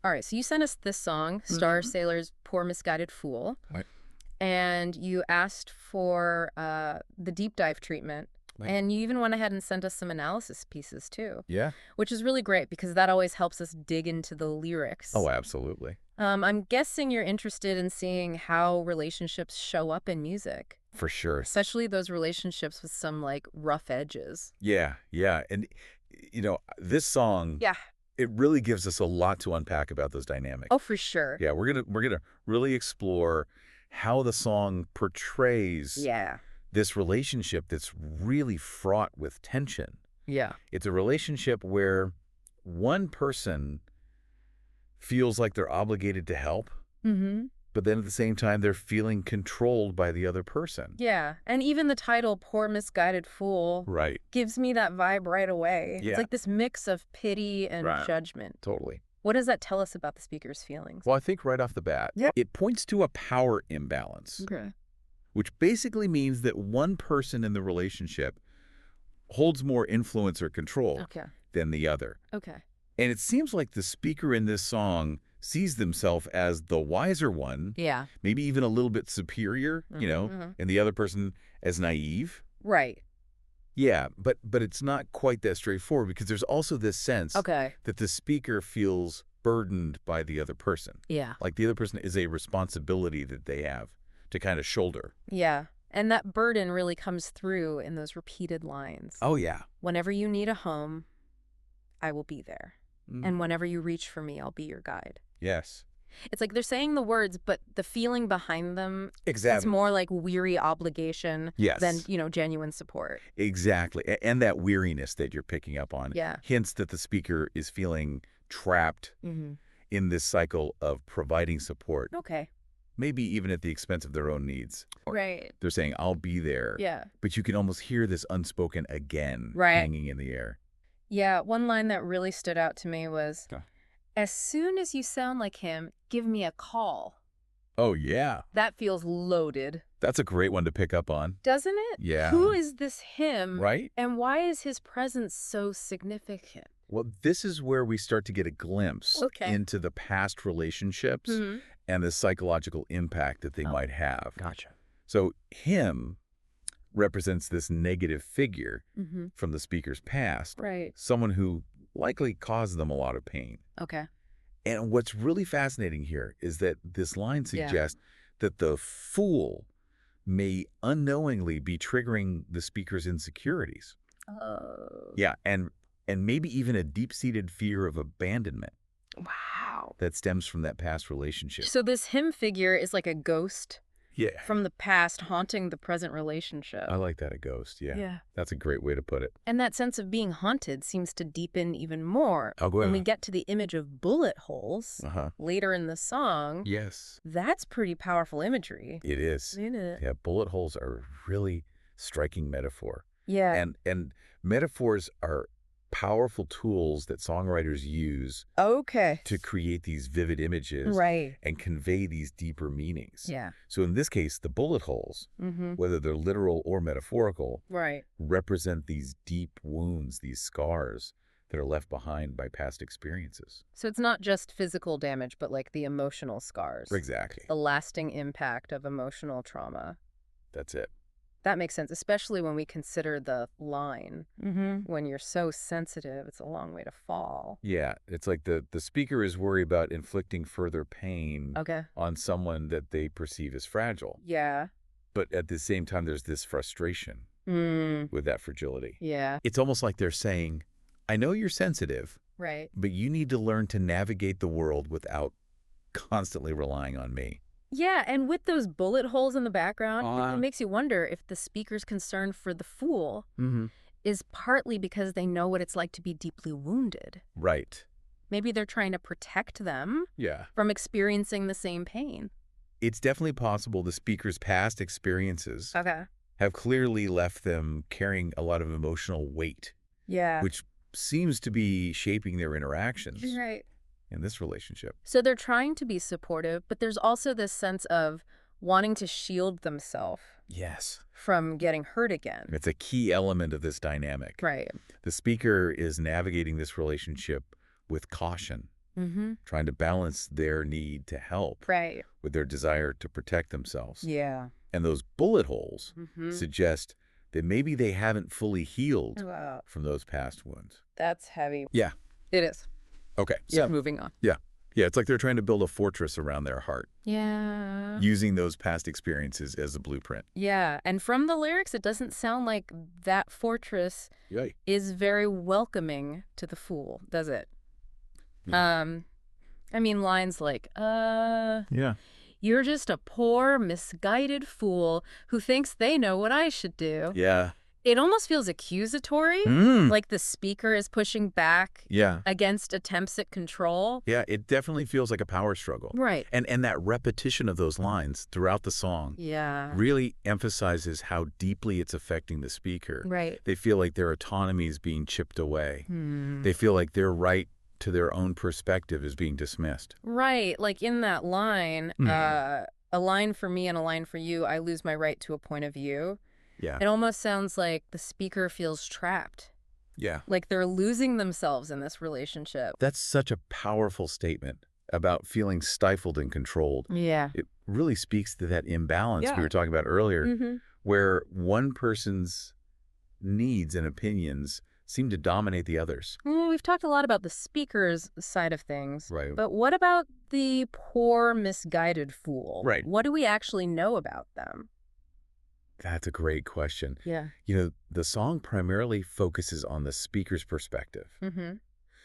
All right, so you sent us this song, Starsailor's Poor Misguided Fool, Right. and you asked for the deep dive treatment. Right. And you even went ahead and sent us some analysis pieces, too. Yeah. Which is really great because that always helps us dig into the lyrics. Oh, absolutely. I'm guessing you're interested in seeing how relationships show up in music. For sure. Especially those relationships with some, like, rough edges. Yeah, yeah. And, this song, Yeah. it really gives us a lot to unpack about those dynamics. Oh, for sure. Yeah, we're gonna really explore how the song portrays this relationship that's really fraught with tension. Yeah. It's a relationship where one person feels like they're obligated to help, but then at the same time, they're feeling controlled by the other person. Yeah, and even the title, Poor Misguided Fool, Right. gives me that vibe right away. Yeah. It's like this mix of pity and judgment. Totally. What does that tell us about the speaker's feelings? Well, I think right off the bat, it points to a power imbalance, Okay. which basically means that one person in the relationship holds more influence or control than the other. Okay. And it seems like the speaker in this song sees themselves as the wiser one, maybe even a little bit superior, and the other person as naive. Right. Yeah, but it's not quite that straightforward because there's also this sense that the speaker feels burdened by the other person. Yeah. Like the other person is a responsibility that they have to kind of shoulder. Yeah. And that burden really comes through in those repeated lines. Oh, yeah. Whenever you need a home, I will be there. And whenever you reach for me, I'll be your guide. Yes. It's like they're saying the words, but the feeling behind them is Exactly. more like weary obligation than, genuine support. Exactly. And that weariness that you're picking up on hints that the speaker is feeling trapped in this cycle of providing support. Okay. Maybe even at the expense of their own needs. Right. They're saying, I'll be there. Yeah. But you can almost hear this unspoken again hanging in the air. Yeah, one line that really stood out to me was, as soon as you sound like him, give me a call. Oh, yeah. That feels loaded. That's a great one to pick up on. Doesn't it? Yeah. Who is this him? Right? And why is his presence so significant? Well, this is where we start to get a glimpse into the past relationships and the psychological impact that they might have. Gotcha. So him represents this negative figure from the speaker's past. Right. Someone who likely caused them a lot of pain. Okay. And what's really fascinating here is that this line suggests that the fool may unknowingly be triggering the speaker's insecurities. Oh. Yeah, and maybe even a deep-seated fear of abandonment. Wow. That stems from that past relationship. So this him figure is like a ghost from the past haunting the present relationship. I like that, a ghost, Yeah. That's a great way to put it. And that sense of being haunted seems to deepen even more I'll go when ahead. we get to the image of bullet holes later in the song. Yes. That's pretty powerful imagery. It is. Isn't it? Yeah, bullet holes are a really striking metaphor. Yeah. And metaphors are powerful tools that songwriters use to create these vivid images and convey these deeper meanings. Yeah. So in this case, the bullet holes, whether they're literal or metaphorical, represent these deep wounds, these scars that are left behind by past experiences. So it's not just physical damage, but like the emotional scars. Exactly. The lasting impact of emotional trauma. That's it. That makes sense, especially when we consider the line. When you're so sensitive, it's a long way to fall. Yeah, it's like the speaker is worried about inflicting further pain on someone that they perceive as fragile. Yeah. But at the same time, there's this frustration with that fragility. Yeah. It's almost like they're saying, I know you're sensitive, but you need to learn to navigate the world without constantly relying on me. Yeah, and with those bullet holes in the background, it makes you wonder if the speaker's concern for the fool is partly because they know what it's like to be deeply wounded. Right. Maybe they're trying to protect them from experiencing the same pain. It's definitely possible the speaker's past experiences have clearly left them carrying a lot of emotional weight. Yeah. Which seems to be shaping their interactions. Right. In this relationship. So they're trying to be supportive, but there's also this sense of wanting to shield themselves from getting hurt again. It's a key element of this dynamic. Right. The speaker is navigating this relationship with caution. trying to balance their need to help with their desire to protect themselves. Yeah. And those bullet holes suggest that maybe they haven't fully healed from those past wounds. That's heavy. Yeah. It is. Okay. So moving on. Yeah. Yeah, it's like they're trying to build a fortress around their heart. Yeah. Using those past experiences as a blueprint. Yeah, and from the lyrics, it doesn't sound like that fortress is very welcoming to the fool, does it? I mean, lines like, you're just a poor, misguided fool who thinks they know what I should do. Yeah. It almost feels accusatory, like the speaker is pushing back against attempts at control. Yeah, it definitely feels like a power struggle. Right. And that repetition of those lines throughout the song really emphasizes how deeply it's affecting the speaker. Right. They feel like their autonomy is being chipped away. They feel like their right to their own perspective is being dismissed. Right. Like in that line, a line for me and a line for you, I lose my right to a point of view. Yeah. It almost sounds like the speaker feels trapped. Yeah. Like they're losing themselves in this relationship. That's such a powerful statement about feeling stifled and controlled. Yeah. It really speaks to that imbalance we were talking about earlier, where one person's needs and opinions seem to dominate the others. We've talked a lot about the speaker's side of things. Right. But what about the poor, misguided fool? Right. What do we actually know about them? That's a great question. Yeah. You know, the song primarily focuses on the speaker's perspective.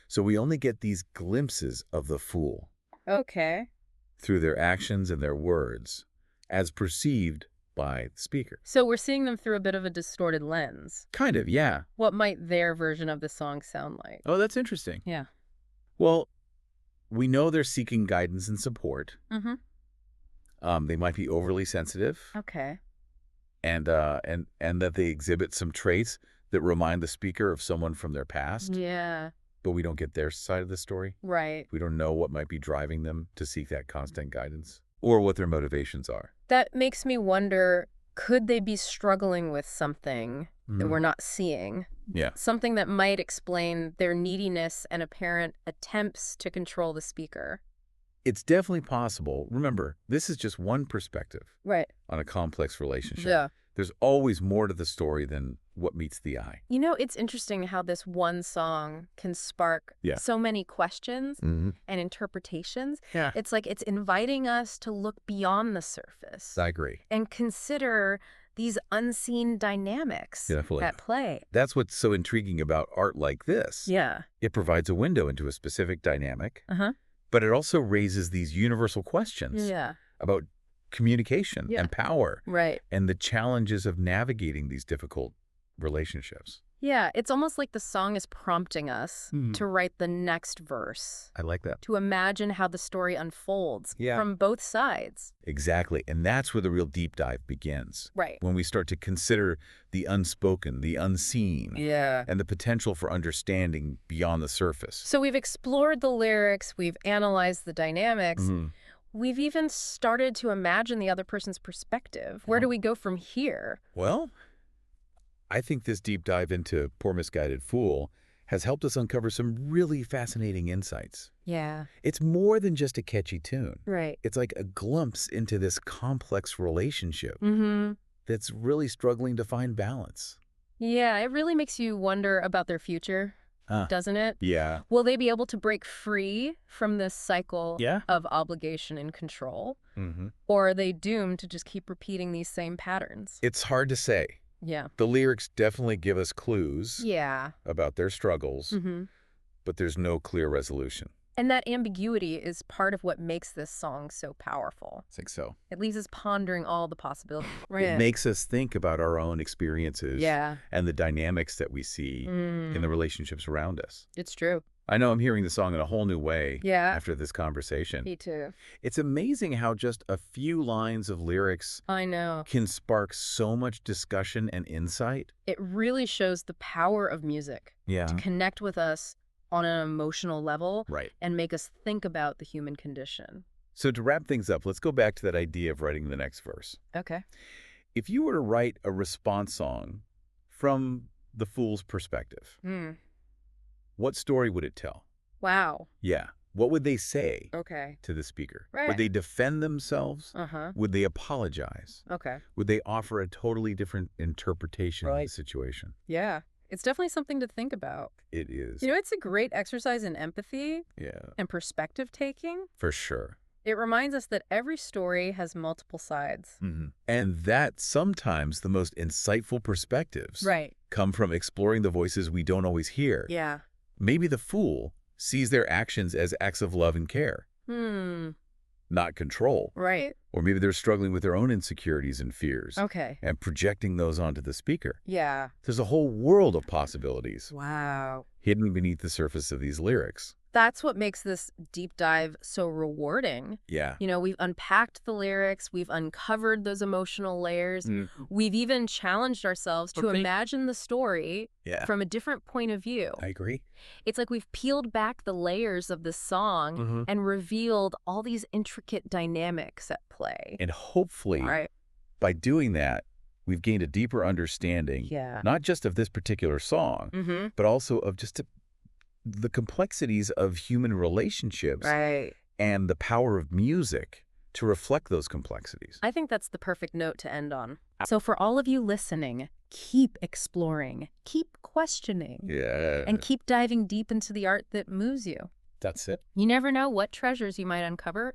So we only get these glimpses of the fool. Okay. Through their actions and their words, as perceived by the speaker. So we're seeing them through a bit of a distorted lens. Kind of, yeah. What might their version of the song sound like? Oh, that's interesting. Yeah. Well, we know they're seeking guidance and support. They might be overly sensitive. Okay. And that they exhibit some traits that remind the speaker of someone from their past. Yeah. But we don't get their side of the story. Right. We don't know what might be driving them to seek that constant guidance or what their motivations are. That makes me wonder, could they be struggling with something that we're not seeing? Yeah. Something that might explain their neediness and apparent attempts to control the speaker. It's definitely possible. Remember, this is just one perspective on a complex relationship. Yeah. There's always more to the story than what meets the eye. You know, it's interesting how this one song can spark so many questions and interpretations. Yeah. It's like it's inviting us to look beyond the surface. I agree. And consider these unseen dynamics at play. That's what's so intriguing about art like this. Yeah. It provides a window into a specific dynamic. But it also raises these universal questions about communication and power and the challenges of navigating these difficult relationships. Yeah, it's almost like the song is prompting us to write the next verse. I like that. To imagine how the story unfolds from both sides. Exactly. And that's where the real deep dive begins. Right. When we start to consider the unspoken, the unseen, and the potential for understanding beyond the surface. So we've explored the lyrics, we've analyzed the dynamics, we've even started to imagine the other person's perspective. Where do we go from here? Well, I think this deep dive into Poor Misguided Fool has helped us uncover some really fascinating insights. Yeah. It's more than just a catchy tune. Right. It's like a glimpse into this complex relationship that's really struggling to find balance. Yeah, it really makes you wonder about their future, doesn't it? Yeah. Will they be able to break free from this cycle of obligation and control? Or are they doomed to just keep repeating these same patterns? It's hard to say. Yeah. The lyrics definitely give us clues about their struggles, but there's no clear resolution. And that ambiguity is part of what makes this song so powerful. I think so. It leaves us pondering all the possibilities. It makes us think about our own experiences and the dynamics that we see in the relationships around us. It's true. I know I'm hearing the song in a whole new way after this conversation. Me too. It's amazing how just a few lines of lyrics can spark so much discussion and insight. It really shows the power of music to connect with us on an emotional level and make us think about the human condition. So to wrap things up, let's go back to that idea of writing the next verse. Okay. If you were to write a response song from the fool's perspective, what story would it tell? Wow. Yeah. What would they say Okay. to the speaker? Right. Would they defend themselves? Would they apologize? Okay. Would they offer a totally different interpretation of the situation? Yeah. It's definitely something to think about. It is. You know, it's a great exercise in empathy and perspective taking. For sure. It reminds us that every story has multiple sides. And that sometimes the most insightful perspectives come from exploring the voices we don't always hear. Yeah. Maybe the fool sees their actions as acts of love and care, not control. Right. Or maybe they're struggling with their own insecurities and fears. Okay. And projecting those onto the speaker. Yeah. There's a whole world of possibilities. Wow. Hidden beneath the surface of these lyrics. That's what makes this deep dive so rewarding. Yeah. You know, we've unpacked the lyrics, we've uncovered those emotional layers, we've even challenged ourselves to imagine the story from a different point of view. I agree. It's like we've peeled back the layers of the song and revealed all these intricate dynamics at play. And hopefully, by doing that, we've gained a deeper understanding, not just of this particular song, but also of just the complexities of human relationships and the power of music to reflect those complexities. I think that's the perfect note to end on. So for all of you listening, keep exploring, keep questioning, and keep diving deep into the art that moves you. That's it. You never know what treasures you might uncover